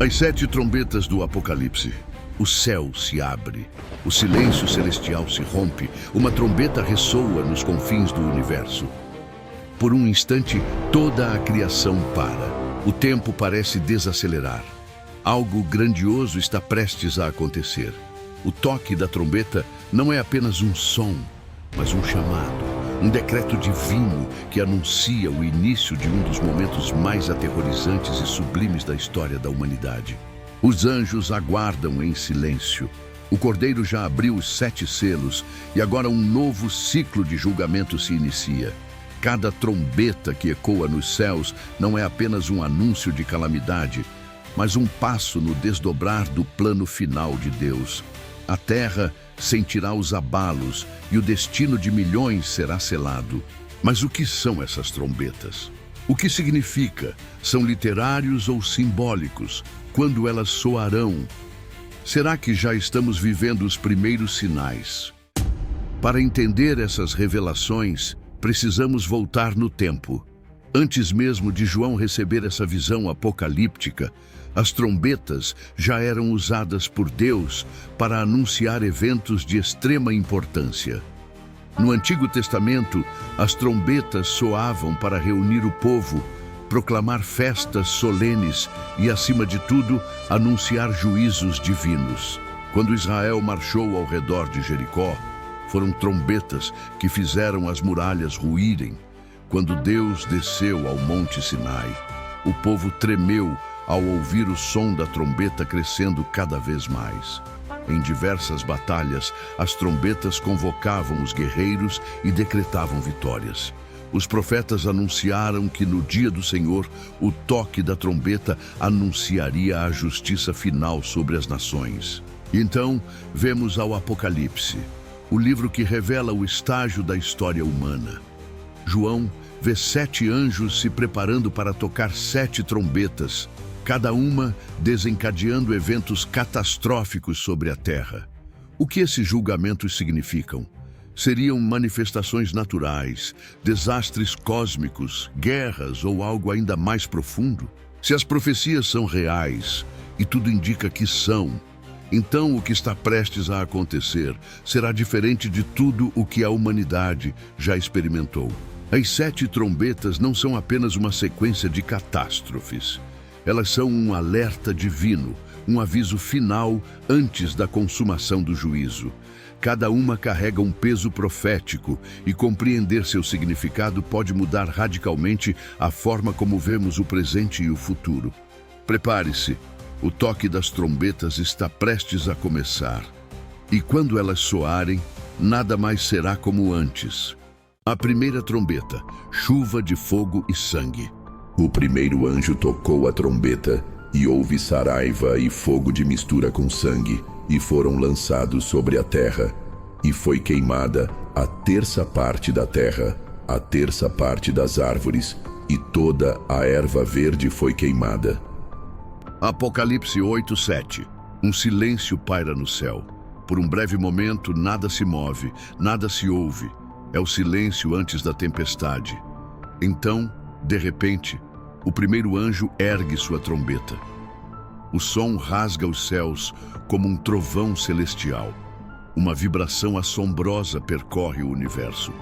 As sete trombetas do Apocalipse. O céu se abre, o silêncio celestial se rompe, uma trombeta ressoa nos confins do universo. Por um instante, toda a criação para. O tempo parece desacelerar. Algo grandioso está prestes a acontecer. O toque da trombeta não é apenas um som, mas um chamado, um decreto divino que anuncia o início de um dos momentos mais aterrorizantes e sublimes da história da humanidade. Os anjos aguardam em silêncio. O Cordeiro já abriu os 7 selos e agora um novo ciclo de julgamento se inicia. Cada trombeta que ecoa nos céus não é apenas um anúncio de calamidade, mas um passo no desdobrar do plano final de Deus. A terra sentirá os abalos e o destino de milhões será selado. Mas o que são essas trombetas? O que significa? São literários ou simbólicos? Quando elas soarão? Será que já estamos vivendo os primeiros sinais? Para entender essas revelações, precisamos voltar no tempo. Antes mesmo de João receber essa visão apocalíptica, as trombetas já eram usadas por Deus para anunciar eventos de extrema importância. No Antigo Testamento, as trombetas soavam para reunir o povo, proclamar festas solenes e, acima de tudo, anunciar juízos divinos. Quando Israel marchou ao redor de Jericó, foram trombetas que fizeram as muralhas ruírem. Quando Deus desceu ao Monte Sinai, o povo tremeu ao ouvir o som da trombeta crescendo cada vez mais. Em diversas batalhas, as trombetas convocavam os guerreiros e decretavam vitórias. Os profetas anunciaram que no dia do Senhor, o toque da trombeta anunciaria a justiça final sobre as nações. Então, vemos ao Apocalipse, o livro que revela o estágio da história humana. João vê 7 anjos se preparando para tocar 7 trombetas, cada uma desencadeando eventos catastróficos sobre a terra. O que esses julgamentos significam? Seriam manifestações naturais, desastres cósmicos, guerras ou algo ainda mais profundo? Se as profecias são reais, e tudo indica que são, então o que está prestes a acontecer será diferente de tudo o que a humanidade já experimentou. As 7 trombetas não são apenas uma sequência de catástrofes. Elas são um alerta divino, um aviso final antes da consumação do juízo. Cada uma carrega um peso profético e compreender seu significado pode mudar radicalmente a forma como vemos o presente e o futuro. Prepare-se, o toque das trombetas está prestes a começar. E quando elas soarem, nada mais será como antes. A primeira trombeta, chuva de fogo e sangue. O primeiro anjo tocou a trombeta, e houve saraiva e fogo de mistura com sangue, e foram lançados sobre a terra, e foi queimada a 1/3 parte da terra, a 1/3 parte das árvores, e toda a erva verde foi queimada. Apocalipse 8:7. Um silêncio paira no céu. Por um breve momento, nada se move, nada se ouve. É o silêncio antes da tempestade. Então, de repente, o primeiro anjo ergue sua trombeta. O som rasga os céus como um trovão celestial. Uma vibração assombrosa percorre o universo.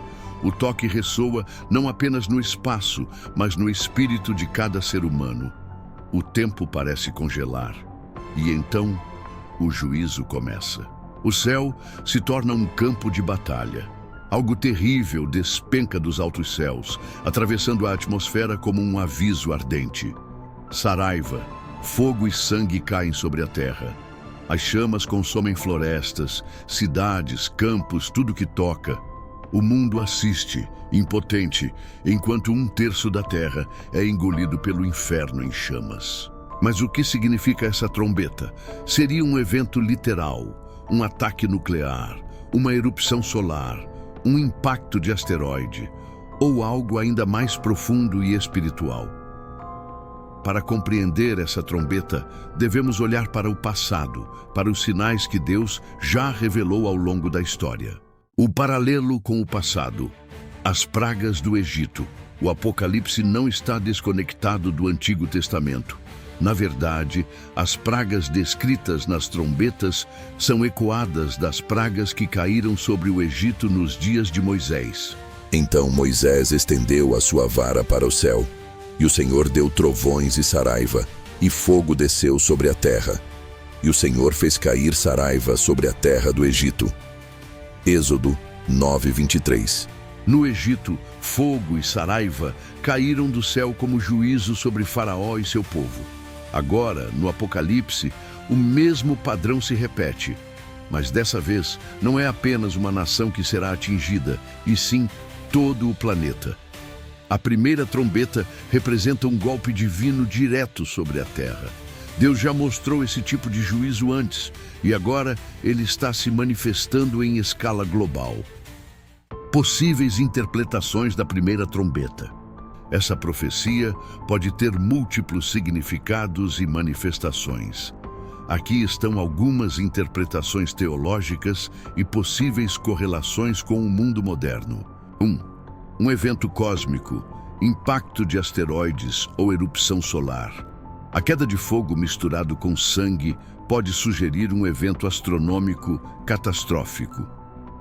O toque ressoa não apenas no espaço, mas no espírito de cada ser humano. O tempo parece congelar. E então, o juízo começa. O céu se torna um campo de batalha. Algo terrível despenca dos altos céus, atravessando a atmosfera como um aviso ardente. Saraiva, fogo e sangue caem sobre a terra. As chamas consomem florestas, cidades, campos, tudo que toca. O mundo assiste, impotente, enquanto 1/3 da terra é engolido pelo inferno em chamas. Mas o que significa essa trombeta? Seria um evento literal, um ataque nuclear, uma erupção solar, um impacto de asteroide, ou algo ainda mais profundo e espiritual. Para compreender essa trombeta, devemos olhar para o passado, para os sinais que Deus já revelou ao longo da história. O paralelo com o passado, as pragas do Egito. O Apocalipse não está desconectado do Antigo Testamento. Na verdade, as pragas descritas nas trombetas são ecoadas das pragas que caíram sobre o Egito nos dias de Moisés. Então Moisés estendeu a sua vara para o céu, e o Senhor deu trovões e saraiva, e fogo desceu sobre a terra. E o Senhor fez cair saraiva sobre a terra do Egito. Êxodo 9:23. No Egito, fogo e saraiva caíram do céu como juízo sobre Faraó e seu povo. Agora, no Apocalipse, o mesmo padrão se repete. Mas dessa vez, não é apenas uma nação que será atingida, e sim todo o planeta. A primeira trombeta representa um golpe divino direto sobre a terra. Deus já mostrou esse tipo de juízo antes, e agora ele está se manifestando em escala global. Possíveis interpretações da primeira trombeta. Essa profecia pode ter múltiplos significados e manifestações. Aqui estão algumas interpretações teológicas e possíveis correlações com o mundo moderno. 1. Um evento cósmico, impacto de asteroides ou erupção solar. A queda de fogo misturado com sangue pode sugerir um evento astronômico catastrófico.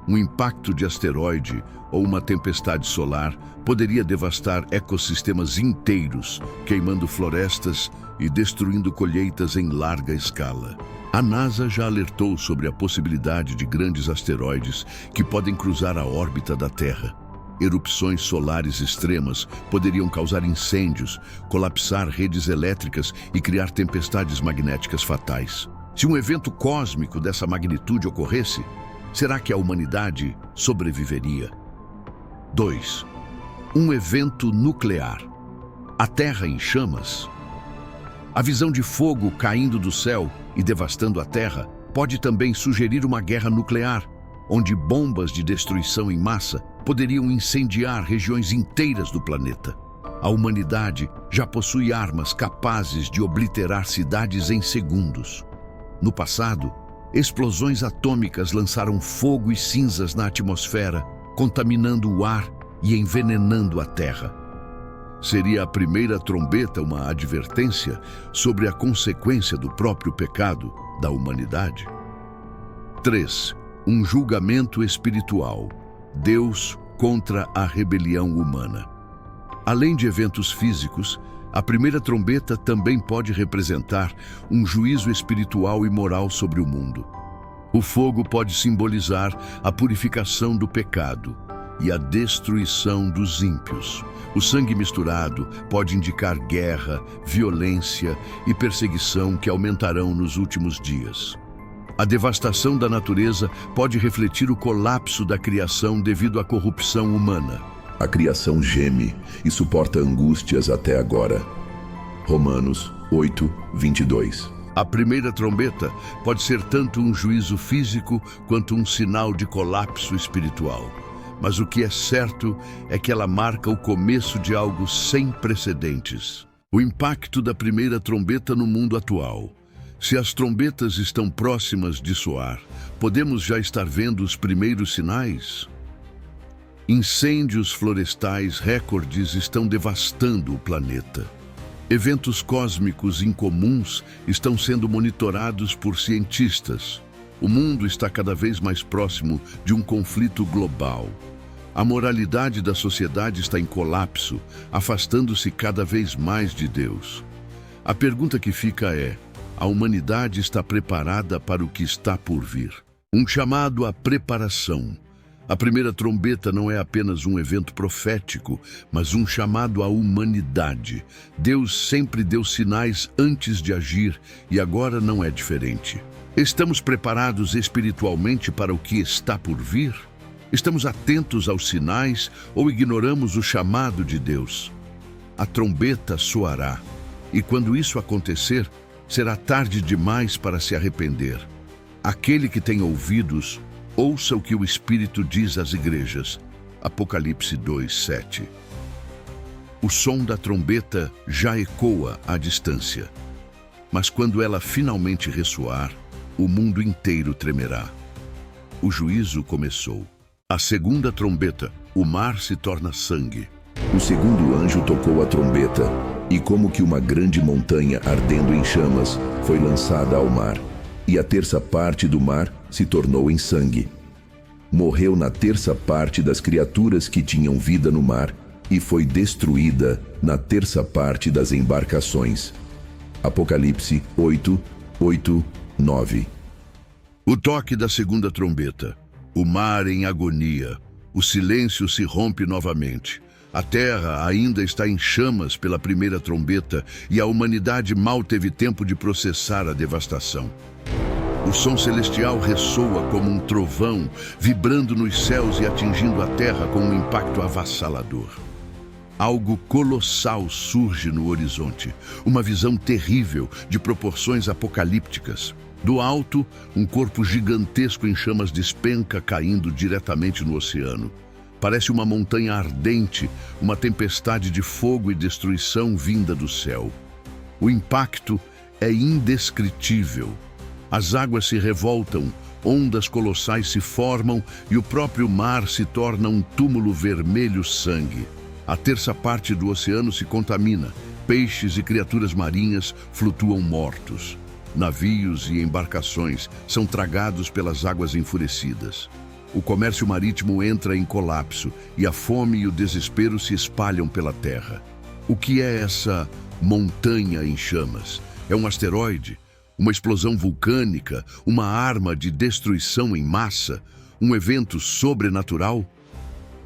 Um impacto de asteroide ou uma tempestade solar poderia devastar ecossistemas inteiros, queimando florestas e destruindo colheitas em larga escala. A NASA já alertou sobre a possibilidade de grandes asteroides que podem cruzar a órbita da Terra. Erupções solares extremas poderiam causar incêndios, colapsar redes elétricas e criar tempestades magnéticas fatais. Se um evento cósmico dessa magnitude ocorresse, será que a humanidade sobreviveria? 2. Um evento nuclear. A Terra em chamas. A visão de fogo caindo do céu e devastando a Terra pode também sugerir uma guerra nuclear, onde bombas de destruição em massa poderiam incendiar regiões inteiras do planeta. A humanidade já possui armas capazes de obliterar cidades em segundos. No passado, explosões atômicas lançaram fogo e cinzas na atmosfera, contaminando o ar e envenenando a Terra. Seria a primeira trombeta uma advertência sobre a consequência do próprio pecado da humanidade? 3. Um julgamento espiritual. Deus contra a rebelião humana. Além de eventos físicos, a primeira trombeta também pode representar um juízo espiritual e moral sobre o mundo. O fogo pode simbolizar a purificação do pecado e a destruição dos ímpios. O sangue misturado pode indicar guerra, violência e perseguição que aumentarão nos últimos dias. A devastação da natureza pode refletir o colapso da criação devido à corrupção humana. A criação geme e suporta angústias até agora. Romanos 8:22. A primeira trombeta pode ser tanto um juízo físico quanto um sinal de colapso espiritual. Mas o que é certo é que ela marca o começo de algo sem precedentes. O impacto da primeira trombeta no mundo atual. Se as trombetas estão próximas de soar, podemos já estar vendo os primeiros sinais? Incêndios florestais recordes estão devastando o planeta. Eventos cósmicos incomuns estão sendo monitorados por cientistas. O mundo está cada vez mais próximo de um conflito global. A moralidade da sociedade está em colapso, afastando-se cada vez mais de Deus. A pergunta que fica é: a humanidade está preparada para o que está por vir? Um chamado à preparação. A primeira trombeta não é apenas um evento profético, mas um chamado à humanidade. Deus sempre deu sinais antes de agir e agora não é diferente. Estamos preparados espiritualmente para o que está por vir? Estamos atentos aos sinais ou ignoramos o chamado de Deus? A trombeta soará, e quando isso acontecer, será tarde demais para se arrepender. Aquele que tem ouvidos, ouça o que o Espírito diz às igrejas. Apocalipse 2:7. O som da trombeta já ecoa à distância, mas quando ela finalmente ressoar, o mundo inteiro tremerá. O juízo começou. A segunda trombeta, o mar se torna sangue. O segundo anjo tocou a trombeta, E como que uma grande montanha ardendo em chamas foi lançada ao mar, e a terça parte do mar se tornou em sangue. Morreu na terça parte das criaturas que tinham vida no mar, e foi destruída na terça parte das embarcações. Apocalipse 8, 8, 9. O toque da segunda trombeta. O mar em agonia. O silêncio se rompe novamente. A terra ainda está em chamas pela primeira trombeta e a humanidade mal teve tempo de processar a devastação. O som celestial ressoa como um trovão, vibrando nos céus e atingindo a terra com um impacto avassalador. Algo colossal surge no horizonte, uma visão terrível de proporções apocalípticas. Do alto, um corpo gigantesco em chamas despenca caindo diretamente no oceano. Parece uma montanha ardente, uma tempestade de fogo e destruição vinda do céu. O impacto é indescritível. As águas se revoltam, ondas colossais se formam e o próprio mar se torna um túmulo vermelho sangue. A terça parte do oceano se contamina, peixes e criaturas marinhas flutuam mortos. Navios e embarcações são tragados pelas águas enfurecidas. O comércio marítimo entra em colapso e a fome e o desespero se espalham pela terra. O que é essa montanha em chamas? É um asteroide? Uma explosão vulcânica? Uma arma de destruição em massa? Um evento sobrenatural?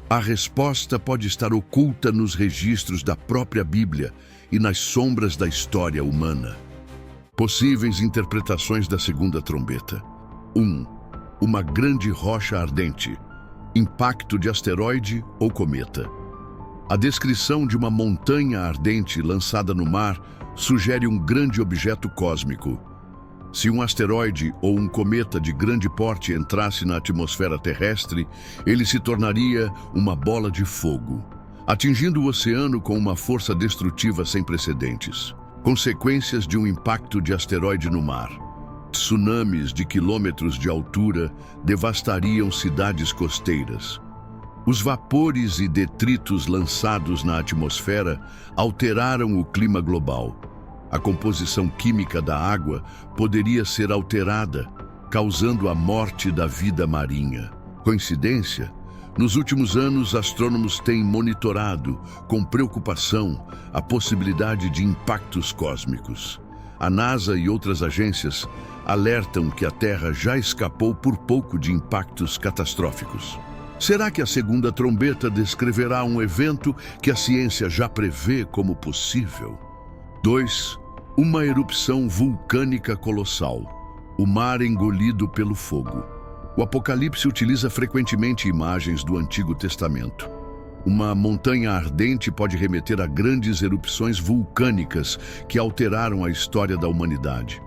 A resposta pode estar oculta nos registros da própria Bíblia e nas sombras da história humana. Possíveis interpretações da segunda trombeta. 1. Uma grande rocha ardente. Impacto de asteroide ou cometa. A descrição de uma montanha ardente lançada no mar sugere um grande objeto cósmico. Se um asteroide ou um cometa de grande porte entrasse na atmosfera terrestre, ele se tornaria uma bola de fogo, atingindo o oceano com uma força destrutiva sem precedentes. Consequências de um impacto de asteroide no mar. Tsunamis de quilômetros de altura devastariam cidades costeiras. Os vapores e detritos lançados na atmosfera alteraram o clima global. A composição química da água poderia ser alterada, causando a morte da vida marinha. Coincidência? Nos últimos anos, astrônomos têm monitorado, com preocupação, a possibilidade de impactos cósmicos. A NASA e outras agências alertam que a Terra já escapou por pouco de impactos catastróficos. Será que a segunda trombeta descreverá um evento que a ciência já prevê como possível? 2. Uma erupção vulcânica colossal. O mar engolido pelo fogo. O Apocalipse utiliza frequentemente imagens do Antigo Testamento. Uma montanha ardente pode remeter a grandes erupções vulcânicas que alteraram a história da humanidade.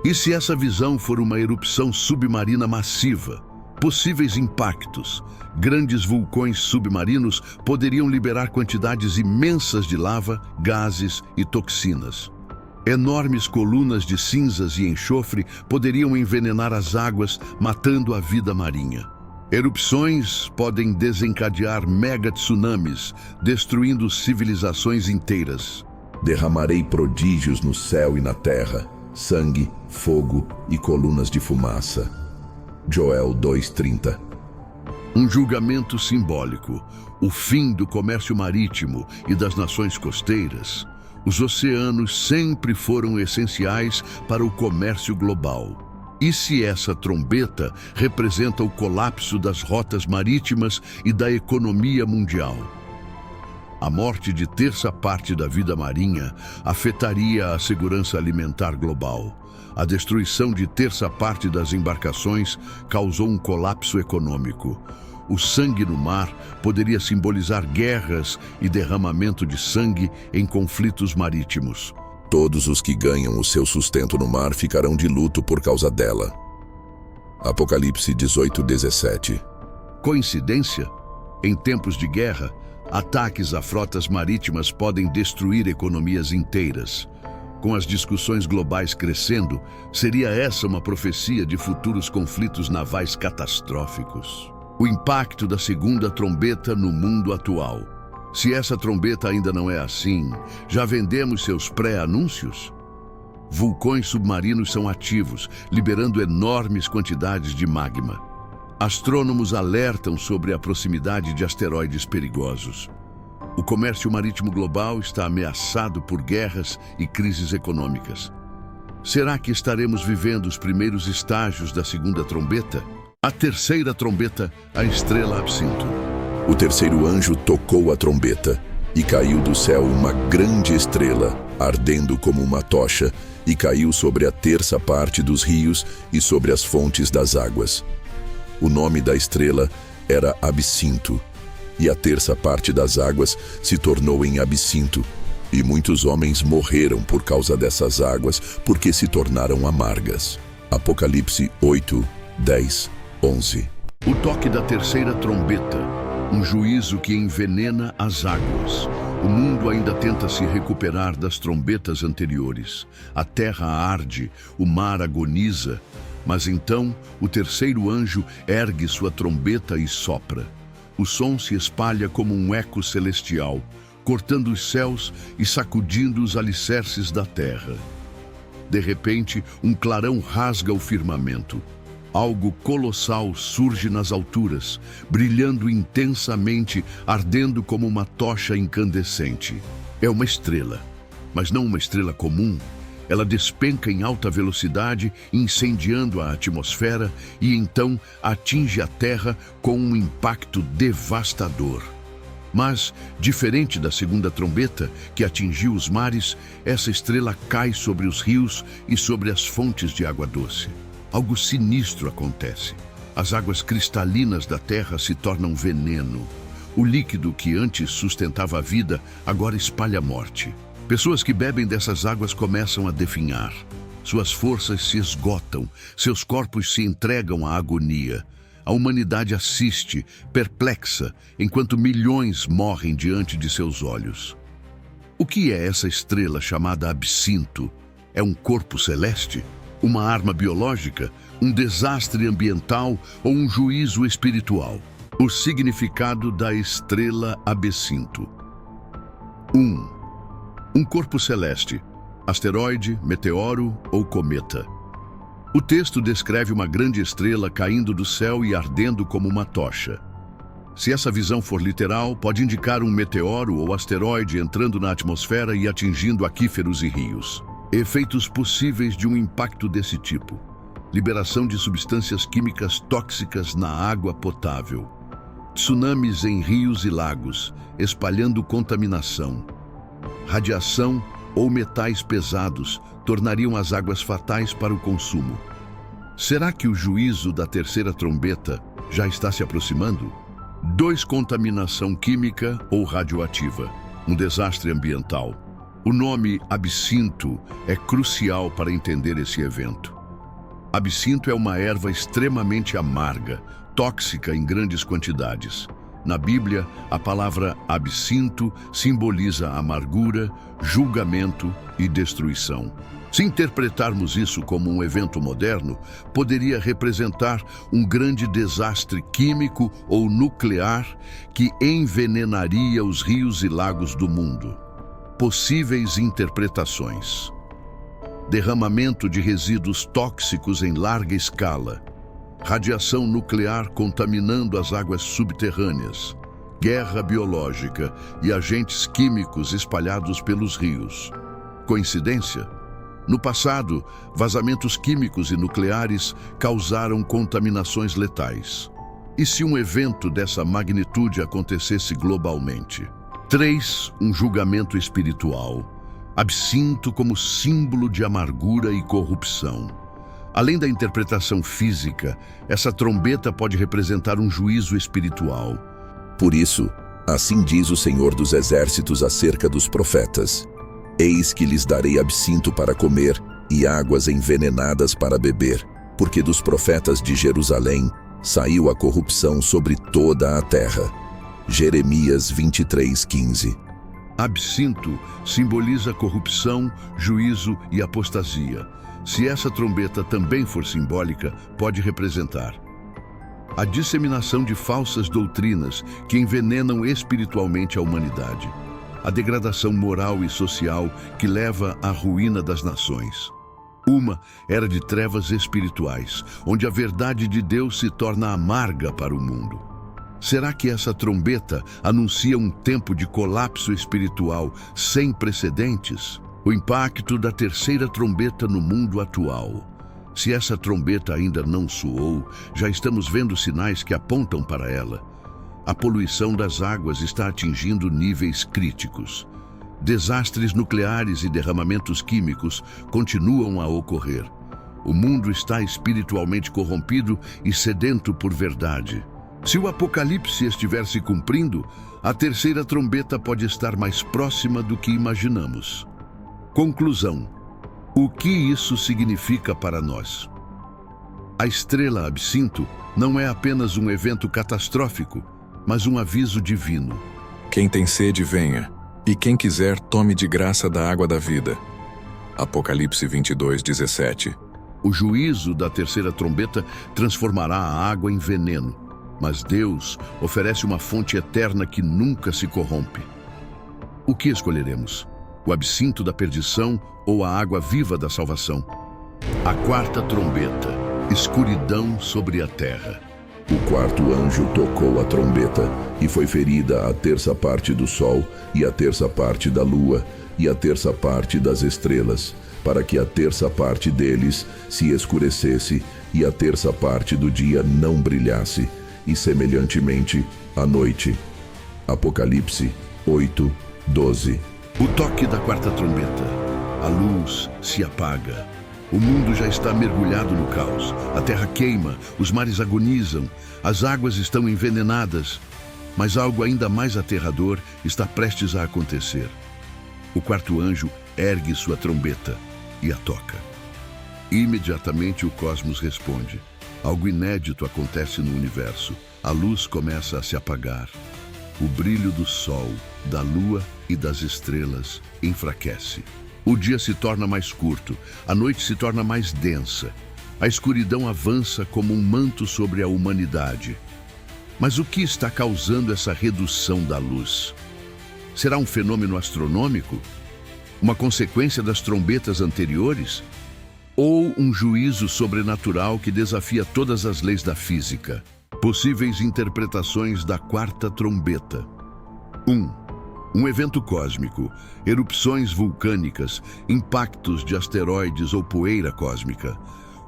E se essa visão for uma erupção submarina massiva? Possíveis impactos. Grandes vulcões submarinos poderiam liberar quantidades imensas de lava, gases e toxinas. Enormes colunas de cinzas e enxofre poderiam envenenar as águas, matando a vida marinha. Erupções podem desencadear mega-tsunamis, destruindo civilizações inteiras. Derramarei prodígios no céu e na terra, sangue, fogo e colunas de fumaça. Joel 2:30. Um julgamento simbólico, o fim do comércio marítimo e das nações costeiras. Os oceanos sempre foram essenciais para o comércio global. E se essa trombeta representa o colapso das rotas marítimas e da economia mundial? A morte de terça parte da vida marinha afetaria a segurança alimentar global. A destruição de terça parte das embarcações causou um colapso econômico. O sangue no mar poderia simbolizar guerras e derramamento de sangue em conflitos marítimos. Todos os que ganham o seu sustento no mar ficarão de luto por causa dela. Apocalipse 18:17. Coincidência? Em tempos de guerra, ataques a frotas marítimas podem destruir economias inteiras. Com as discussões globais crescendo, seria essa uma profecia de futuros conflitos navais catastróficos? O impacto da segunda trombeta no mundo atual. Se essa trombeta ainda não é assim, já vendemos seus pré-anúncios? Vulcões submarinos são ativos, liberando enormes quantidades de magma. Astrônomos alertam sobre a proximidade de asteroides perigosos. O comércio marítimo global está ameaçado por guerras e crises econômicas. Será que estaremos vivendo os primeiros estágios da segunda trombeta? A terceira trombeta, a estrela Absinto. O terceiro anjo tocou a trombeta, e caiu do céu uma grande estrela, ardendo como uma tocha, e caiu sobre a terça parte dos rios e sobre as fontes das águas. O nome da estrela era Absinto, e a terça parte das águas se tornou em absinto, e muitos homens morreram por causa dessas águas, porque se tornaram amargas. Apocalipse 8, 10, 11. O toque da terceira trombeta, um juízo que envenena as águas. O mundo ainda tenta se recuperar das trombetas anteriores. A terra arde, o mar agoniza, mas então o terceiro anjo ergue sua trombeta e sopra. O som se espalha como um eco celestial, cortando os céus e sacudindo os alicerces da terra. De repente, um clarão rasga o firmamento. Algo colossal surge nas alturas, brilhando intensamente, ardendo como uma tocha incandescente. É uma estrela, mas não uma estrela comum. Ela despenca em alta velocidade, incendiando a atmosfera e então atinge a Terra com um impacto devastador. Mas, diferente da segunda trombeta, que atingiu os mares, essa estrela cai sobre os rios e sobre as fontes de água doce. Algo sinistro acontece. As águas cristalinas da terra se tornam veneno. O líquido que antes sustentava a vida agora espalha a morte. Pessoas que bebem dessas águas começam a definhar. Suas forças se esgotam, seus corpos se entregam à agonia. A humanidade assiste, perplexa, enquanto milhões morrem diante de seus olhos. O que é essa estrela chamada Absinto? É um corpo celeste? Uma arma biológica, um desastre ambiental ou um juízo espiritual? O significado da estrela Absinto. 1. Um corpo celeste, asteroide, meteoro ou cometa. O texto descreve uma grande estrela caindo do céu e ardendo como uma tocha. Se essa visão for literal, pode indicar um meteoro ou asteroide entrando na atmosfera e atingindo aquíferos e rios. Efeitos possíveis de um impacto desse tipo: liberação de substâncias químicas tóxicas na água potável, tsunamis em rios e lagos, espalhando contaminação, radiação ou metais pesados tornariam as águas fatais para o consumo. Será que o juízo da terceira trombeta já está se aproximando? 2. Contaminação química ou radioativa, um desastre ambiental. O nome Absinto é crucial para entender esse evento. Absinto é uma erva extremamente amarga, tóxica em grandes quantidades. Na Bíblia, a palavra absinto simboliza amargura, julgamento e destruição. Se interpretarmos isso como um evento moderno, poderia representar um grande desastre químico ou nuclear que envenenaria os rios e lagos do mundo. Possíveis interpretações: derramamento de resíduos tóxicos em larga escala, radiação nuclear contaminando as águas subterrâneas, guerra biológica e agentes químicos espalhados pelos rios. Coincidência? No passado, vazamentos químicos e nucleares causaram contaminações letais. E se um evento dessa magnitude acontecesse globalmente? 3. Um julgamento espiritual. Absinto como símbolo de amargura e corrupção. Além da interpretação física, essa trombeta pode representar um juízo espiritual. Por isso, assim diz o Senhor dos Exércitos acerca dos profetas: eis que lhes darei absinto para comer e águas envenenadas para beber, porque dos profetas de Jerusalém saiu a corrupção sobre toda a terra. Jeremias 23:15. Absinto simboliza corrupção, juízo e apostasia. Se essa trombeta também for simbólica, pode representar A disseminação de falsas doutrinas que envenenam espiritualmente a humanidade. A degradação moral e social que leva à ruína das nações. Uma era de trevas espirituais, onde a verdade de Deus se torna amarga para o mundo. Será que essa trombeta anuncia um tempo de colapso espiritual sem precedentes? O impacto da terceira trombeta no mundo atual. Se essa trombeta ainda não soou, já estamos vendo sinais que apontam para ela. A poluição das águas está atingindo níveis críticos. Desastres nucleares e derramamentos químicos continuam a ocorrer. O mundo está espiritualmente corrompido e sedento por verdade. Se o Apocalipse estiver se cumprindo, a terceira trombeta pode estar mais próxima do que imaginamos. Conclusão. O que isso significa para nós? A estrela Absinto não é apenas um evento catastrófico, mas um aviso divino. Quem tem sede, venha, e quem quiser, tome de graça da água da vida. Apocalipse 22:17. O juízo da terceira trombeta transformará a água em veneno, mas Deus oferece uma fonte eterna que nunca se corrompe. O que escolheremos? O absinto da perdição ou a água viva da salvação? A quarta trombeta, escuridão sobre a terra. O quarto anjo tocou a trombeta, e foi ferida a terça parte do sol, e a terça parte da lua, e a terça parte das estrelas, para que a terça parte deles se escurecesse, e a terça parte do dia não brilhasse, e semelhantemente a noite. Apocalipse 8:12. O toque da quarta trombeta. A luz se apaga. O mundo já está mergulhado no caos. A terra queima, os mares agonizam, as águas estão envenenadas. Mas algo ainda mais aterrador está prestes a acontecer. O quarto anjo ergue sua trombeta e a toca. Imediatamente o cosmos responde. Algo inédito acontece no universo. A luz começa a se apagar. O brilho do sol, da lua e das estrelas enfraquece. O dia se torna mais curto, a noite se torna mais densa. A escuridão avança como um manto sobre a humanidade. Mas o que está causando essa redução da luz? Será um fenômeno astronômico? Uma consequência das trombetas anteriores? Ou um juízo sobrenatural que desafia todas as leis da física? Possíveis interpretações da quarta trombeta. 1. Um evento cósmico, erupções vulcânicas, impactos de asteroides ou poeira cósmica.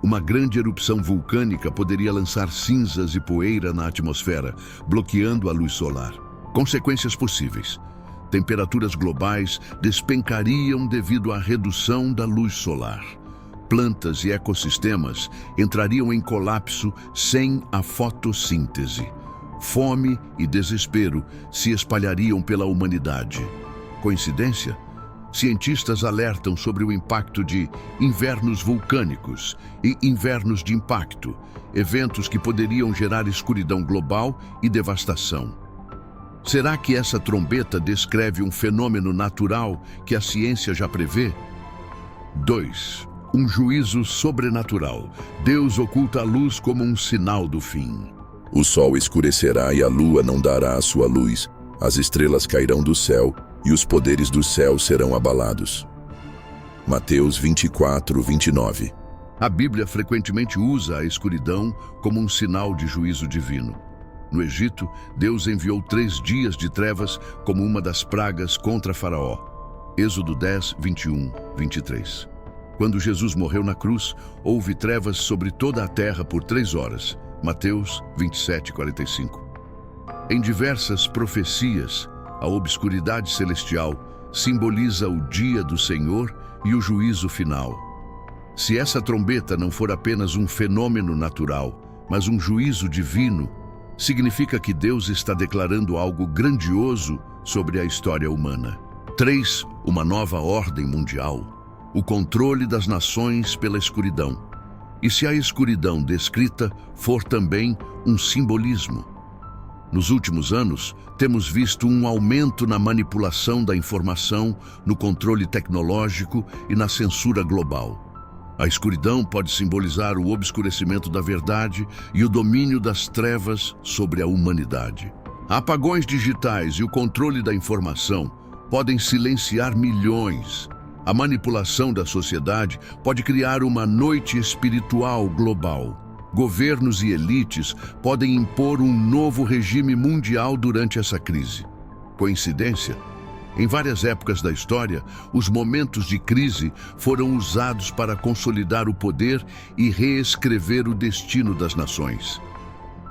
Uma grande erupção vulcânica poderia lançar cinzas e poeira na atmosfera, bloqueando a luz solar. Consequências possíveis. Temperaturas globais despencariam devido à redução da luz solar. Plantas e ecossistemas entrariam em colapso sem a fotossíntese. Fome e desespero se espalhariam pela humanidade. Coincidência? Cientistas alertam sobre o impacto de invernos vulcânicos e invernos de impacto, eventos que poderiam gerar escuridão global e devastação. Será que essa trombeta descreve um fenômeno natural que a ciência já prevê? 2. Um juízo sobrenatural. Deus oculta a luz como um sinal do fim. O sol escurecerá e a lua não dará a sua luz. As estrelas cairão do céu e os poderes do céu serão abalados. Mateus 24:29. A Bíblia frequentemente usa a escuridão como um sinal de juízo divino. No Egito, Deus enviou 3 dias de trevas como uma das pragas contra Faraó. Êxodo 10, 21, 23. Quando Jesus morreu na cruz, houve trevas sobre toda a terra por 3 horas. Mateus 27:45. Em diversas profecias, a obscuridade celestial simboliza o dia do Senhor e o juízo final. Se essa trombeta não for apenas um fenômeno natural, mas um juízo divino, significa que Deus está declarando algo grandioso sobre a história humana. 3. Uma nova ordem mundial. O controle das nações pela escuridão. E se a escuridão descrita for também um simbolismo? Nos últimos anos, temos visto um aumento na manipulação da informação, no controle tecnológico e na censura global. A escuridão pode simbolizar o obscurecimento da verdade e o domínio das trevas sobre a humanidade. Apagões digitais e o controle da informação podem silenciar milhões. A manipulação da sociedade pode criar uma noite espiritual global. Governos e elites podem impor um novo regime mundial durante essa crise. Coincidência? Em várias épocas da história, os momentos de crise foram usados para consolidar o poder e reescrever o destino das nações.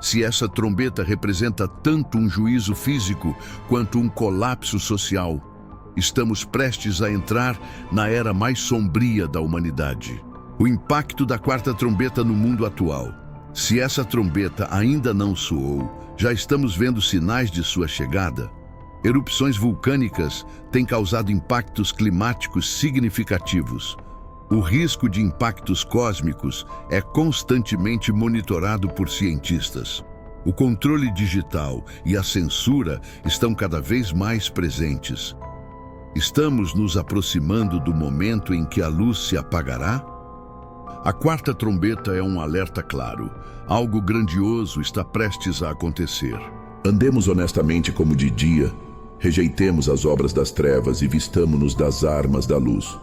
Se essa trombeta representa tanto um juízo físico quanto um colapso social, estamos prestes a entrar na era mais sombria da humanidade. O impacto da quarta trombeta no mundo atual. Se essa trombeta ainda não soou, já estamos vendo sinais de sua chegada. Erupções vulcânicas têm causado impactos climáticos significativos. O risco de impactos cósmicos é constantemente monitorado por cientistas. O controle digital e a censura estão cada vez mais presentes. Estamos nos aproximando do momento em que a luz se apagará? A quarta trombeta é um alerta claro. Algo grandioso está prestes a acontecer. Andemos honestamente como de dia, rejeitemos as obras das trevas e vistamo-nos das armas da luz.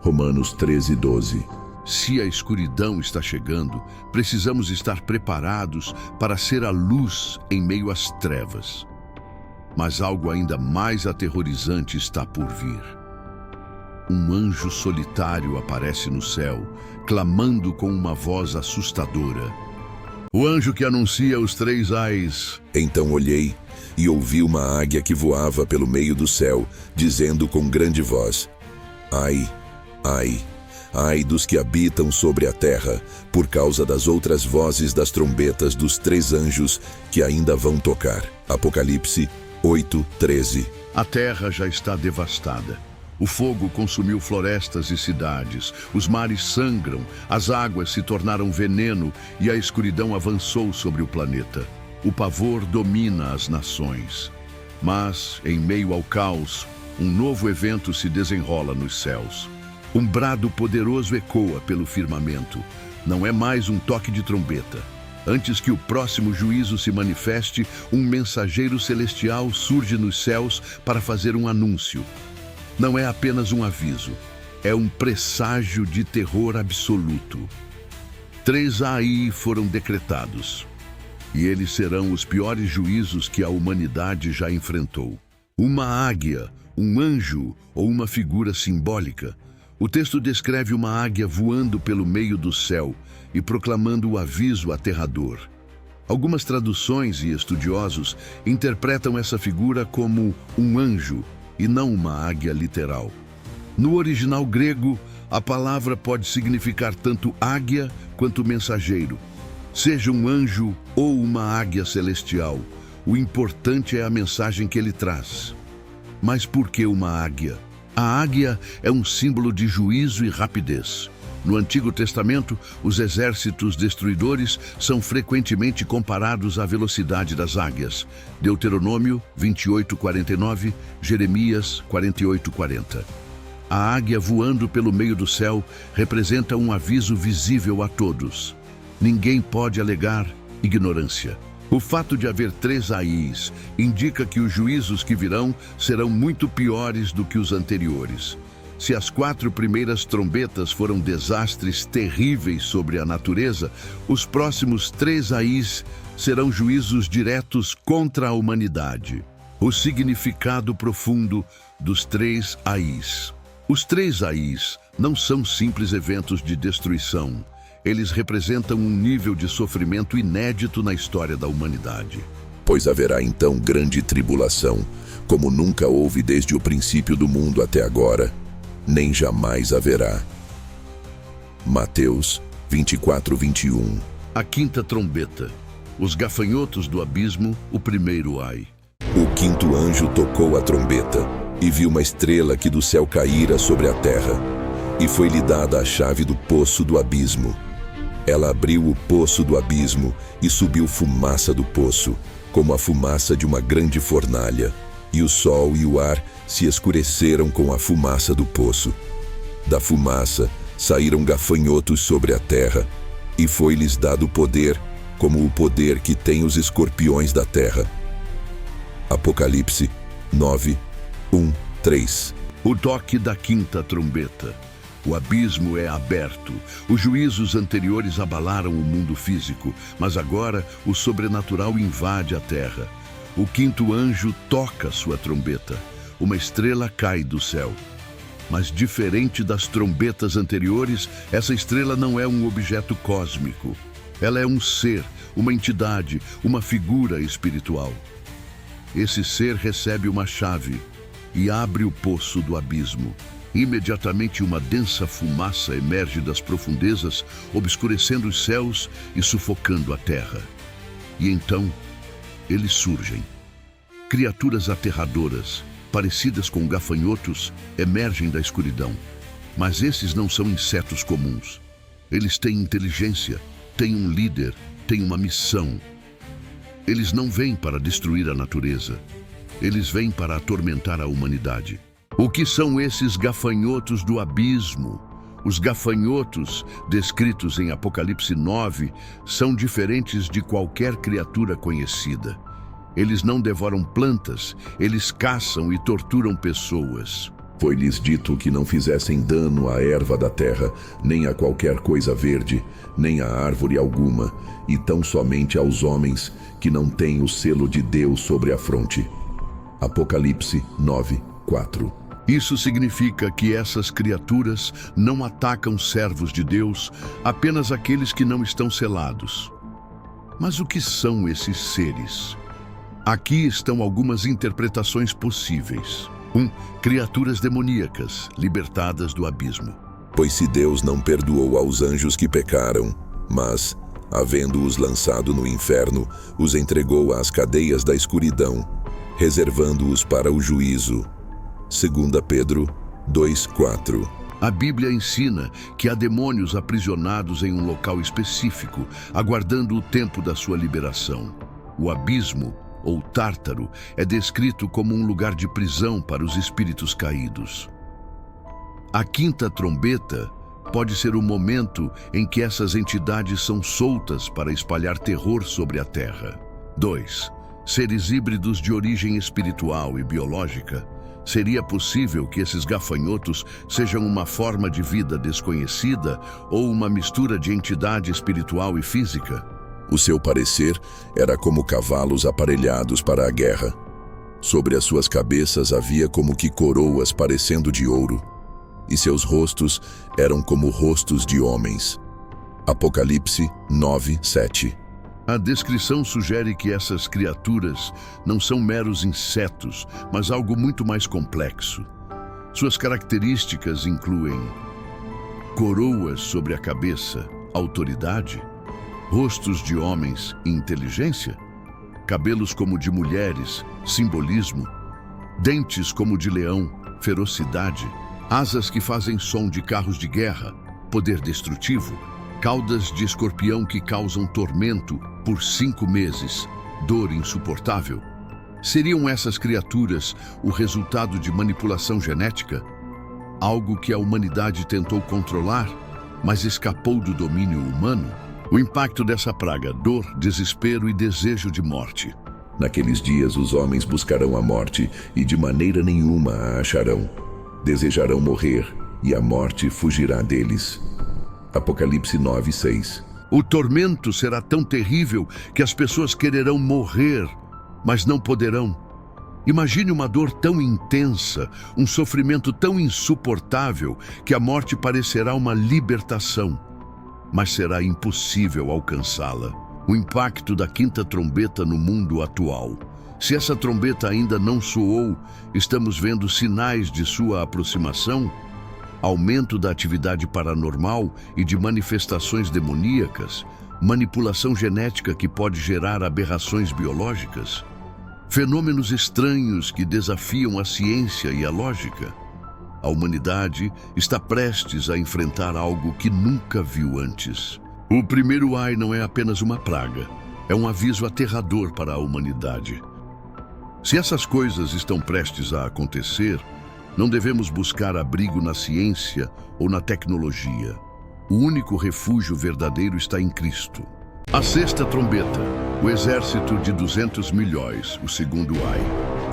Romanos 13:12. Se a escuridão está chegando, precisamos estar preparados para ser a luz em meio às trevas. Mas algo ainda mais aterrorizante está por vir. Um anjo solitário aparece no céu, clamando com uma voz assustadora. O anjo que anuncia os 3 ais. Então olhei e ouvi uma águia que voava pelo meio do céu, dizendo com grande voz: Ai, ai, ai dos que habitam sobre a terra, por causa das outras vozes das trombetas dos 3 anjos que ainda vão tocar. Apocalipse 8:13. A terra já está devastada. O fogo consumiu florestas e cidades, os mares sangram, as águas se tornaram veneno e a escuridão avançou sobre o planeta. O pavor domina as nações. Mas, em meio ao caos, um novo evento se desenrola nos céus. Um brado poderoso ecoa pelo firmamento. Não é mais um toque de trombeta. Antes que o próximo juízo se manifeste, um mensageiro celestial surge nos céus para fazer um anúncio. Não é apenas um aviso, é um presságio de terror absoluto. 3 AI foram decretados, e eles serão os piores juízos que a humanidade já enfrentou. Uma águia, um anjo ou uma figura simbólica. O texto descreve uma águia voando pelo meio do céu e proclamando o aviso aterrador. Algumas traduções e estudiosos interpretam essa figura como um anjo e não uma águia literal. No original grego, a palavra pode significar tanto águia quanto mensageiro. Seja um anjo ou uma águia celestial, o importante é a mensagem que ele traz. Mas por que uma águia? A águia é um símbolo de juízo e rapidez. No Antigo Testamento, os exércitos destruidores são frequentemente comparados à velocidade das águias. Deuteronômio 28:49, Jeremias 48:40. A águia voando pelo meio do céu representa um aviso visível a todos. Ninguém pode alegar ignorância. O fato de haver 3 AIs indica que os juízos que virão serão muito piores do que os anteriores. Se as 4 primeiras trombetas foram desastres terríveis sobre a natureza, os próximos 3 AIs serão juízos diretos contra a humanidade. O significado profundo dos 3 AIs. Os 3 AIs não são simples eventos de destruição. Eles representam um nível de sofrimento inédito na história da humanidade. Pois haverá então grande tribulação, como nunca houve desde o princípio do mundo até agora, nem jamais haverá. Mateus 24:21. A quinta trombeta. Os gafanhotos do abismo, o primeiro ai. O 5º anjo tocou a trombeta, e viu uma estrela que do céu caíra sobre a terra, e foi-lhe dada a chave do poço do abismo. Ela abriu o poço do abismo, e subiu fumaça do poço, como a fumaça de uma grande fornalha, e o sol e o ar se escureceram com a fumaça do poço. Da fumaça saíram gafanhotos sobre a terra, e foi-lhes dado poder, como o poder que tem os escorpiões da terra. Apocalipse 9, 1, 3. O toque da quinta trombeta. O abismo é aberto. Os juízos anteriores abalaram o mundo físico, mas agora o sobrenatural invade a terra. O quinto anjo toca sua trombeta. Uma estrela cai do céu. Mas diferente das trombetas anteriores, essa estrela não é um objeto cósmico. Ela é um ser, uma entidade, uma figura espiritual. Esse ser recebe uma chave e abre o poço do abismo. Imediatamente uma densa fumaça emerge das profundezas, obscurecendo os céus e sufocando a terra. E então, eles surgem. Criaturas aterradoras, parecidas com gafanhotos, emergem da escuridão. Mas esses não são insetos comuns. Eles têm inteligência, têm um líder, têm uma missão. Eles não vêm para destruir a natureza. Eles vêm para atormentar a humanidade. O que são esses gafanhotos do abismo? Os gafanhotos, descritos em Apocalipse 9, são diferentes de qualquer criatura conhecida. Eles não devoram plantas, eles caçam e torturam pessoas. Foi-lhes dito que não fizessem dano à erva da terra, nem a qualquer coisa verde, nem a árvore alguma, e tão somente aos homens que não têm o selo de Deus sobre a fronte. Apocalipse 9, 4. Isso significa que essas criaturas não atacam servos de Deus, apenas aqueles que não estão selados. Mas o que são esses seres? Aqui estão algumas interpretações possíveis. 1. Criaturas demoníacas, libertadas do abismo. Pois se Deus não perdoou aos anjos que pecaram, mas, havendo-os lançado no inferno, os entregou às cadeias da escuridão, reservando-os para o juízo. 2 Pedro 2:4. A Bíblia ensina que há demônios aprisionados em um local específico, aguardando o tempo da sua liberação. O abismo, ou Tártaro, é descrito como um lugar de prisão para os espíritos caídos. A quinta trombeta pode ser o momento em que essas entidades são soltas para espalhar terror sobre a terra. 2. Seres híbridos de origem espiritual e biológica. Seria possível que esses gafanhotos sejam uma forma de vida desconhecida ou uma mistura de entidade espiritual e física? O seu parecer era como cavalos aparelhados para a guerra. Sobre as suas cabeças havia como que coroas parecendo de ouro, e seus rostos eram como rostos de homens. Apocalipse 9, 7. A descrição sugere que essas criaturas não são meros insetos, mas algo muito mais complexo. Suas características incluem coroas sobre a cabeça, autoridade, rostos de homens, inteligência, cabelos como de mulheres, simbolismo, dentes como de leão, ferocidade, asas que fazem som de carros de guerra, poder destrutivo, caudas de escorpião que causam tormento por 5 meses, dor insuportável. Seriam essas criaturas o resultado de manipulação genética? Algo que a humanidade tentou controlar, mas escapou do domínio humano? O impacto dessa praga, dor, desespero e desejo de morte. Naqueles dias os homens buscarão a morte e de maneira nenhuma a acharão. Desejarão morrer e a morte fugirá deles. Apocalipse 9, 6. O tormento será tão terrível que as pessoas quererão morrer, mas não poderão. Imagine uma dor tão intensa, um sofrimento tão insuportável que a morte parecerá uma libertação, mas será impossível alcançá-la. O impacto da quinta trombeta no mundo atual. Se essa trombeta ainda não soou, estamos vendo sinais de sua aproximação? Aumento da atividade paranormal e de manifestações demoníacas, manipulação genética que pode gerar aberrações biológicas, fenômenos estranhos que desafiam a ciência e a lógica. A humanidade está prestes a enfrentar algo que nunca viu antes. O primeiro ai não é apenas uma praga, é um aviso aterrador para a humanidade. Se essas coisas estão prestes a acontecer, Não devemos buscar abrigo na ciência ou na tecnologia. O único refúgio verdadeiro está em Cristo. A sexta trombeta, o exército de 200 milhões, o segundo ai.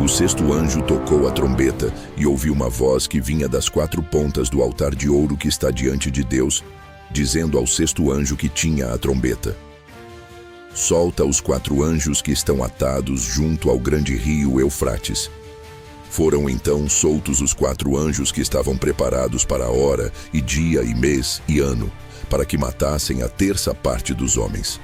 O sexto anjo tocou a trombeta e ouviu uma voz que vinha das 4 pontas do altar de ouro que está diante de Deus, dizendo ao sexto anjo que tinha a trombeta: solta os 4 anjos que estão atados junto ao grande rio Eufrates. Foram então soltos os 4 anjos que estavam preparados para a hora, e dia, e mês, e ano, para que matassem a terça parte dos homens.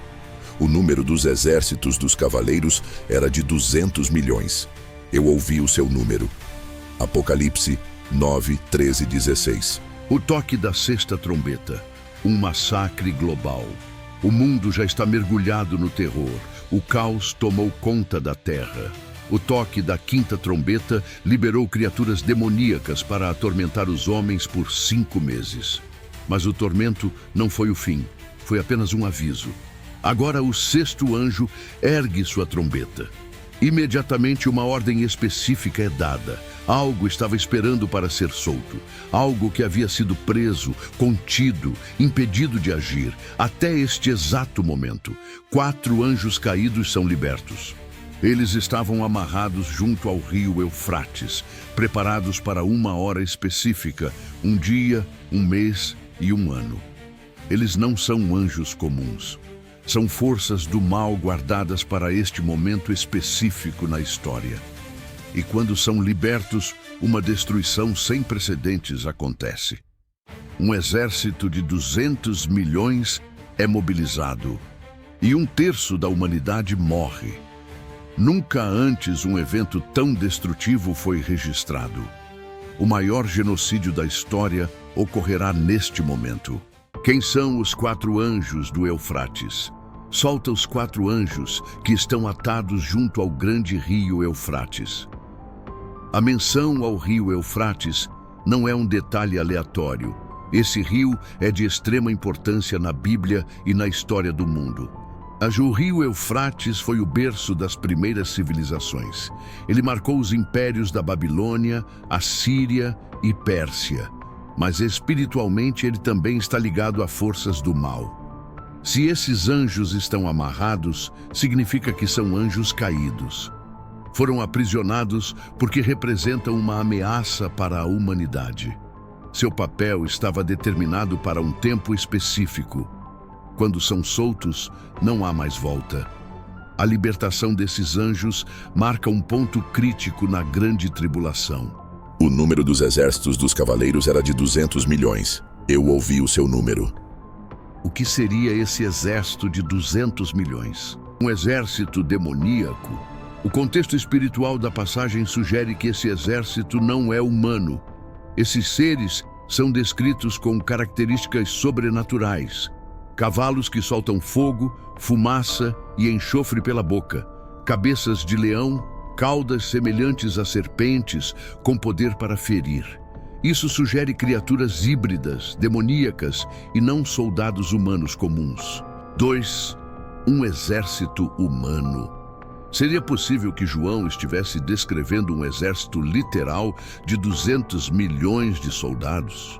O número dos exércitos dos cavaleiros era de 200 milhões. Eu ouvi o seu número. Apocalipse 9, 13, 16. O toque da sexta trombeta. Um massacre global. O mundo já está mergulhado no terror. O caos tomou conta da terra. O toque da quinta trombeta liberou criaturas demoníacas para atormentar os homens por 5 meses. Mas o tormento não foi o fim, foi apenas um aviso. Agora o sexto anjo ergue sua trombeta. Imediatamente uma ordem específica é dada. Algo estava esperando para ser solto. Algo que havia sido preso, contido, impedido de agir, até este exato momento. 4 anjos caídos são libertos. Eles estavam amarrados junto ao rio Eufrates, preparados para uma hora específica, um dia, um mês e um ano. Eles não são anjos comuns. São forças do mal guardadas para este momento específico na história. E quando são libertos, uma destruição sem precedentes acontece. Um exército de 200 milhões é mobilizado e 1/3 da humanidade morre. Nunca antes um evento tão destrutivo foi registrado. O maior genocídio da história ocorrerá neste momento. Quem são os 4 anjos do Eufrates? Solta os 4 anjos que estão atados junto ao grande rio Eufrates. A menção ao rio Eufrates não é um detalhe aleatório. Esse rio é de extrema importância na Bíblia e na história do mundo. O rio Eufrates foi o berço das primeiras civilizações. Ele marcou os impérios da Babilônia, Assíria e Pérsia. Mas espiritualmente ele também está ligado a forças do mal. Se esses anjos estão amarrados, significa que são anjos caídos. Foram aprisionados porque representam uma ameaça para a humanidade. Seu papel estava determinado para um tempo específico. Quando são soltos, não há mais volta. A libertação desses anjos marca um ponto crítico na grande tribulação. O número dos exércitos dos cavaleiros era de 200 milhões. Eu ouvi o seu número. O que seria esse exército de 200 milhões? Um exército demoníaco? O contexto espiritual da passagem sugere que esse exército não é humano. Esses seres são descritos com características sobrenaturais. Cavalos que soltam fogo, fumaça e enxofre pela boca. Cabeças de leão, caudas semelhantes a serpentes, com poder para ferir. Isso sugere criaturas híbridas, demoníacas e não soldados humanos comuns. 2. Um exército humano. Seria possível que João estivesse descrevendo um exército literal de 200 milhões de soldados?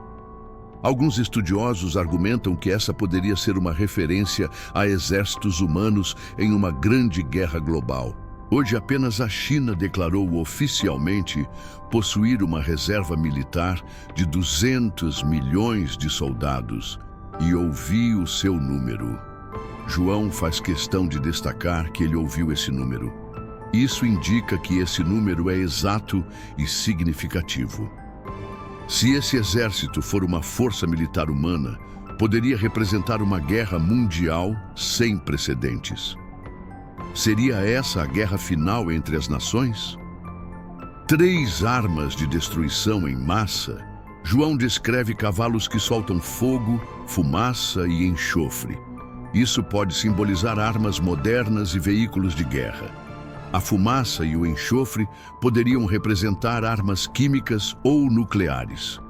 Alguns estudiosos argumentam que essa poderia ser uma referência a exércitos humanos em uma grande guerra global. Hoje apenas a China declarou oficialmente possuir uma reserva militar de 200 milhões de soldados e ouvi o seu número. João faz questão de destacar que ele ouviu esse número. Isso indica que esse número é exato e significativo. Se esse exército for uma força militar humana, poderia representar uma guerra mundial sem precedentes. Seria essa a guerra final entre as nações? 3 armas de destruição em massa. João descreve cavalos que soltam fogo, fumaça e enxofre. Isso pode simbolizar armas modernas e veículos de guerra. A fumaça e o enxofre poderiam representar armas químicas ou nucleares.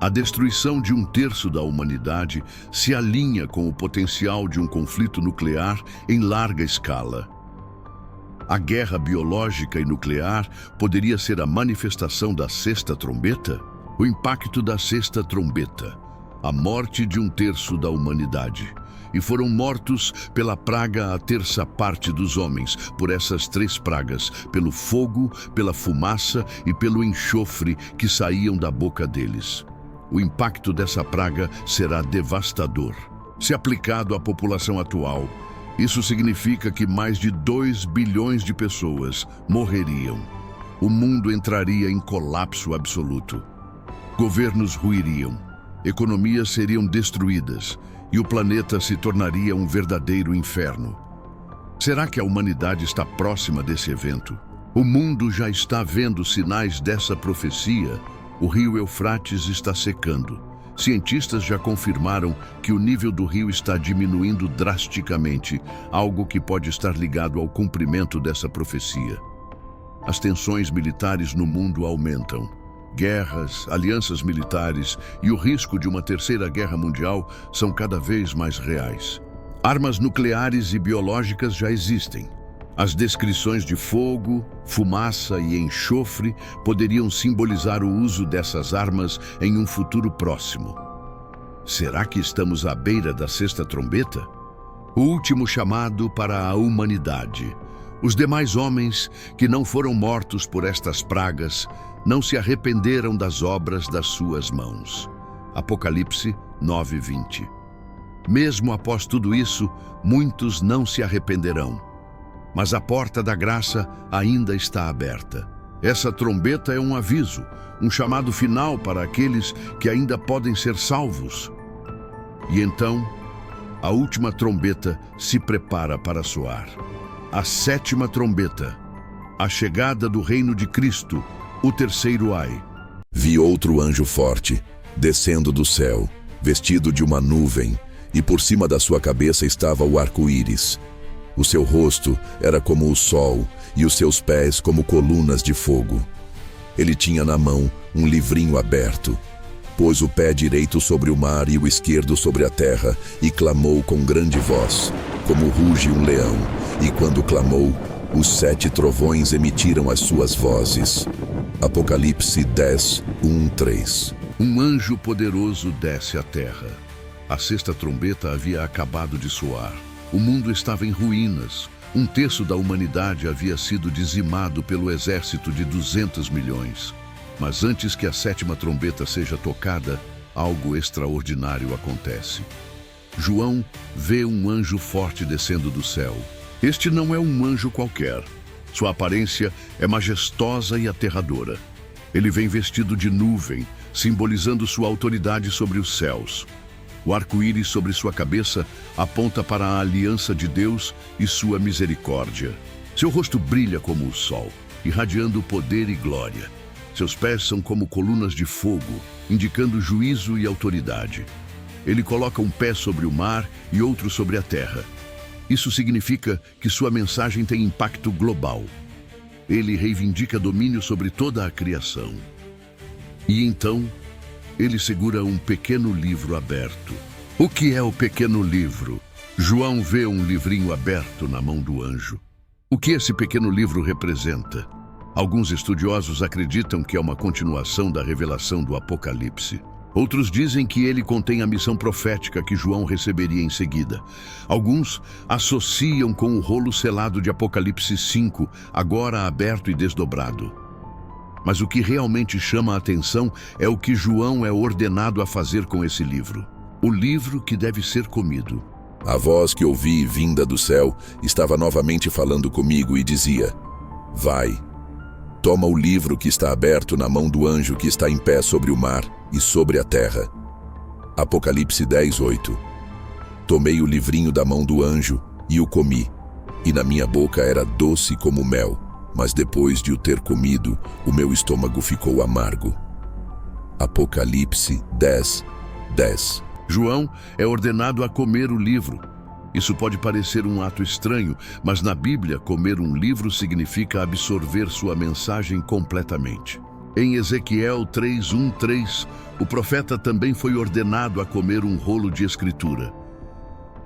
A destruição de 1/3 da humanidade se alinha com o potencial de um conflito nuclear em larga escala. A guerra biológica e nuclear poderia ser a manifestação da sexta trombeta? O impacto da sexta trombeta. A morte de 1/3 da humanidade. E foram mortos pela praga a terça parte dos homens, por essas 3 pragas, pelo fogo, pela fumaça e pelo enxofre que saíam da boca deles. O impacto dessa praga será devastador. Se aplicado à população atual, isso significa que mais de 2 bilhões de pessoas morreriam. O mundo entraria em colapso absoluto. Governos ruiriam, economias seriam destruídas e o planeta se tornaria um verdadeiro inferno. Será que a humanidade está próxima desse evento? O mundo já está vendo sinais dessa profecia. O rio Eufrates está secando. Cientistas já confirmaram que o nível do rio está diminuindo drasticamente, algo que pode estar ligado ao cumprimento dessa profecia. As tensões militares no mundo aumentam. Guerras, alianças militares e o risco de uma terceira guerra mundial são cada vez mais reais. Armas nucleares e biológicas já existem. As descrições de fogo, fumaça e enxofre poderiam simbolizar o uso dessas armas em um futuro próximo. Será que estamos à beira da sexta trombeta? O último chamado para a humanidade. Os demais homens que não foram mortos por estas pragas não se arrependeram das obras das suas mãos. Apocalipse 9:20. Mesmo após tudo isso, muitos não se arrependerão. Mas a porta da graça ainda está aberta. Essa trombeta é um aviso, um chamado final para aqueles que ainda podem ser salvos. E então, a última trombeta se prepara para soar. A 7ª trombeta, a chegada do reino de Cristo, o terceiro ai. Vi outro anjo forte, descendo do céu, vestido de uma nuvem, e por cima da sua cabeça estava o arco-íris. O seu rosto era como o sol, e os seus pés como colunas de fogo. Ele tinha na mão um livrinho aberto. Pôs o pé direito sobre o mar e o esquerdo sobre a terra, e clamou com grande voz, como ruge um leão. E quando clamou, os 7 trovões emitiram as suas vozes. Apocalipse 10:1-3. Um anjo poderoso desce à terra. A sexta trombeta havia acabado de soar. O mundo estava em ruínas. 1/3 da humanidade havia sido dizimado pelo exército de 200 milhões. Mas antes que a 7ª trombeta seja tocada, algo extraordinário acontece. João vê um anjo forte descendo do céu. Este não é um anjo qualquer. Sua aparência é majestosa e aterradora. Ele vem vestido de nuvem, simbolizando sua autoridade sobre os céus. O arco-íris sobre sua cabeça aponta para a aliança de Deus e sua misericórdia. Seu rosto brilha como o sol, irradiando poder e glória. Seus pés são como colunas de fogo, indicando juízo e autoridade. Ele coloca um pé sobre o mar e outro sobre a terra. Isso significa que sua mensagem tem impacto global. Ele reivindica domínio sobre toda a criação. E então, ele segura um pequeno livro aberto. O que é o pequeno livro? João vê um livrinho aberto na mão do anjo. O que esse pequeno livro representa? Alguns estudiosos acreditam que é uma continuação da revelação do Apocalipse. Outros dizem que ele contém a missão profética que João receberia em seguida. Alguns associam com o rolo selado de Apocalipse 5, agora aberto e desdobrado. Mas o que realmente chama a atenção é o que João é ordenado a fazer com esse livro. O livro que deve ser comido. A voz que ouvi vinda do céu estava novamente falando comigo e dizia: Vai, toma o livro que está aberto na mão do anjo que está em pé sobre o mar e sobre a terra. Apocalipse 10:8. Tomei o livrinho da mão do anjo e o comi, e na minha boca era doce como mel, mas depois de o ter comido, o meu estômago ficou amargo. Apocalipse 10:10. João é ordenado a comer o livro. Isso pode parecer um ato estranho, mas na Bíblia, comer um livro significa absorver sua mensagem completamente. Em Ezequiel 3:1-3, o profeta também foi ordenado a comer um rolo de escritura.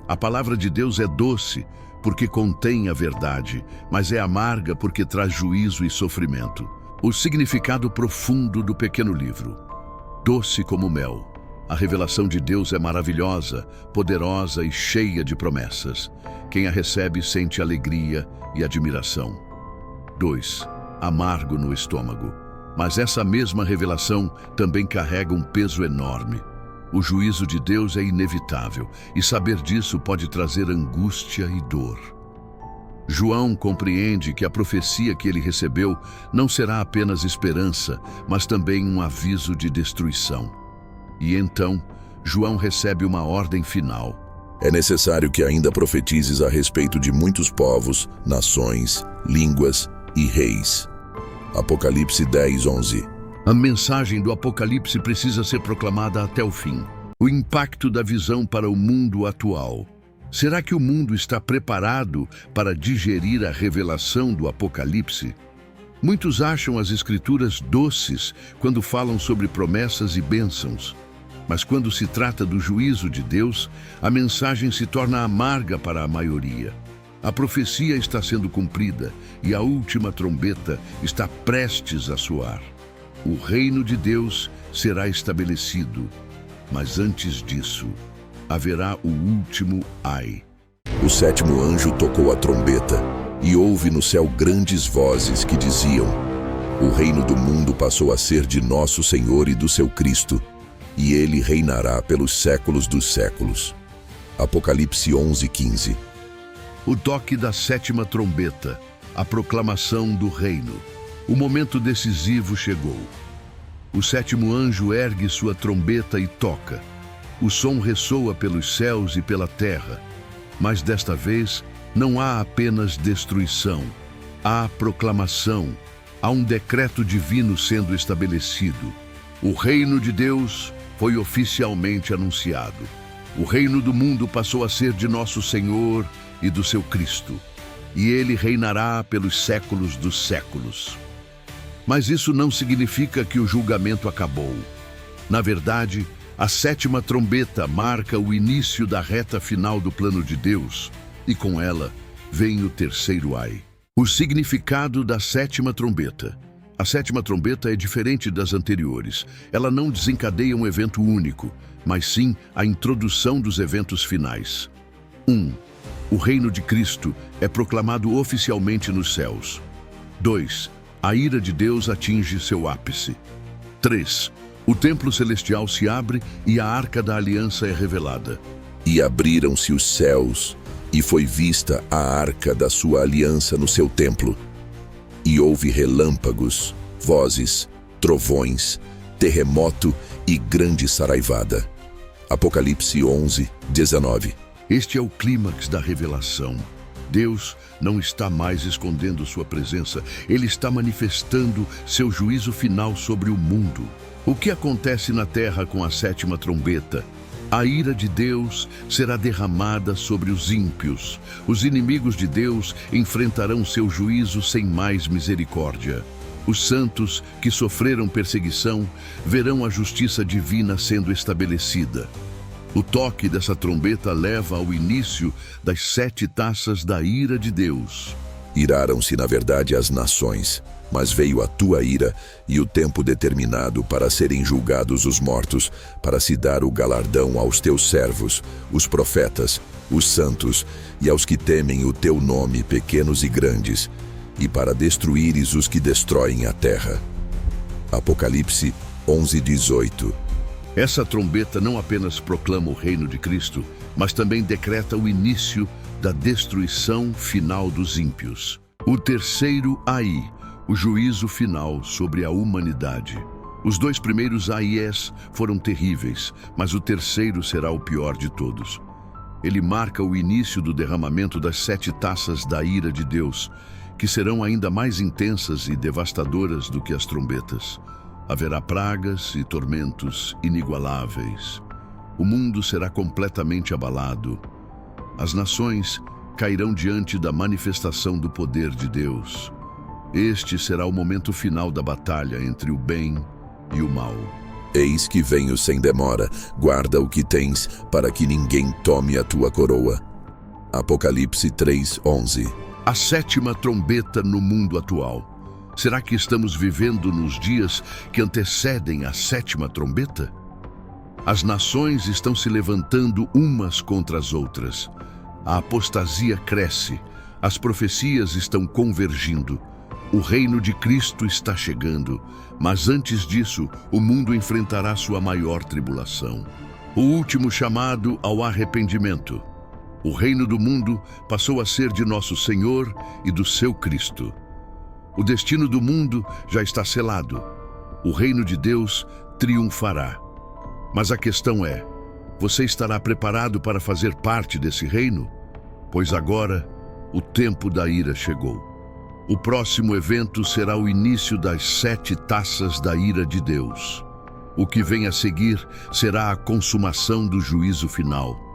A palavra de Deus é doce, porque contém a verdade, mas é amarga porque traz juízo e sofrimento. O significado profundo do pequeno livro. Doce como mel. A revelação de Deus é maravilhosa, poderosa e cheia de promessas. Quem a recebe sente alegria e admiração. 2. Amargo no estômago. Mas essa mesma revelação também carrega um peso enorme. O juízo de Deus é inevitável, e saber disso pode trazer angústia e dor. João compreende que a profecia que ele recebeu não será apenas esperança, mas também um aviso de destruição. E então, João recebe uma ordem final. É necessário que ainda profetizes a respeito de muitos povos, nações, línguas e reis. Apocalipse 10:11. A mensagem do Apocalipse precisa ser proclamada até o fim. O impacto da visão para o mundo atual. Será que o mundo está preparado para digerir a revelação do Apocalipse? Muitos acham as Escrituras doces quando falam sobre promessas e bênçãos. Mas quando se trata do juízo de Deus, a mensagem se torna amarga para a maioria. A profecia está sendo cumprida e a última trombeta está prestes a soar. O reino de Deus será estabelecido, mas antes disso, haverá o último ai. O sétimo anjo tocou a trombeta, e houve no céu grandes vozes que diziam: O reino do mundo passou a ser de nosso Senhor e do seu Cristo, e ele reinará pelos séculos dos séculos. Apocalipse 11:15. O toque da sétima trombeta, a proclamação do reino. O momento decisivo chegou. O sétimo anjo ergue sua trombeta e toca. O som ressoa pelos céus e pela terra. Mas desta vez, não há apenas destruição. Há proclamação. Há um decreto divino sendo estabelecido. O reino de Deus foi oficialmente anunciado. O reino do mundo passou a ser de nosso Senhor e do seu Cristo, e ele reinará pelos séculos dos séculos. Mas isso não significa que o julgamento acabou. Na verdade, a sétima trombeta marca o início da reta final do plano de Deus, e com ela vem o terceiro ai. O significado da sétima trombeta. A sétima trombeta é diferente das anteriores. Ela não desencadeia um evento único, mas sim a introdução dos eventos finais. 1. O reino de Cristo é proclamado oficialmente nos céus. 2. A ira de Deus atinge seu ápice. 3. O templo celestial se abre e a arca da aliança é revelada. E abriram-se os céus, e foi vista a arca da sua aliança no seu templo. E houve relâmpagos, vozes, trovões, terremoto e grande saraivada. Apocalipse 11:19. Este é o clímax da revelação. Deus não está mais escondendo sua presença, ele está manifestando seu juízo final sobre o mundo. O que acontece na terra com a sétima trombeta? A ira de Deus será derramada sobre os ímpios. Os inimigos de Deus enfrentarão seu juízo sem mais misericórdia. Os santos que sofreram perseguição verão a justiça divina sendo estabelecida. O toque dessa trombeta leva ao início das 7 taças da ira de Deus. Iraram-se, na verdade, as nações, mas veio a tua ira e o tempo determinado para serem julgados os mortos, para se dar o galardão aos teus servos, os profetas, os santos e aos que temem o teu nome, pequenos e grandes, e para destruíres os que destroem a terra. Apocalipse 11:18. Essa trombeta não apenas proclama o reino de Cristo, mas também decreta o início da destruição final dos ímpios. O terceiro ai, o juízo final sobre a humanidade. Os 2 primeiros aies foram terríveis, mas o terceiro será o pior de todos. Ele marca o início do derramamento das 7 taças da ira de Deus, que serão ainda mais intensas e devastadoras do que as trombetas. Haverá pragas e tormentos inigualáveis. O mundo será completamente abalado. As nações cairão diante da manifestação do poder de Deus. Este será o momento final da batalha entre o bem e o mal. Eis que venho sem demora, guarda o que tens, para que ninguém tome a tua coroa. Apocalipse 3:11. A sétima trombeta no mundo atual. Será que estamos vivendo nos dias que antecedem a sétima trombeta? As nações estão se levantando umas contra as outras. A apostasia cresce, as profecias estão convergindo. O reino de Cristo está chegando, mas antes disso, o mundo enfrentará sua maior tribulação. O último chamado ao arrependimento. O reino do mundo passou a ser de nosso Senhor e do seu Cristo. O destino do mundo já está selado. O reino de Deus triunfará. Mas a questão é, você estará preparado para fazer parte desse reino? Pois agora, o tempo da ira chegou. O próximo evento será o início das 7 taças da ira de Deus. O que vem a seguir será a consumação do juízo final.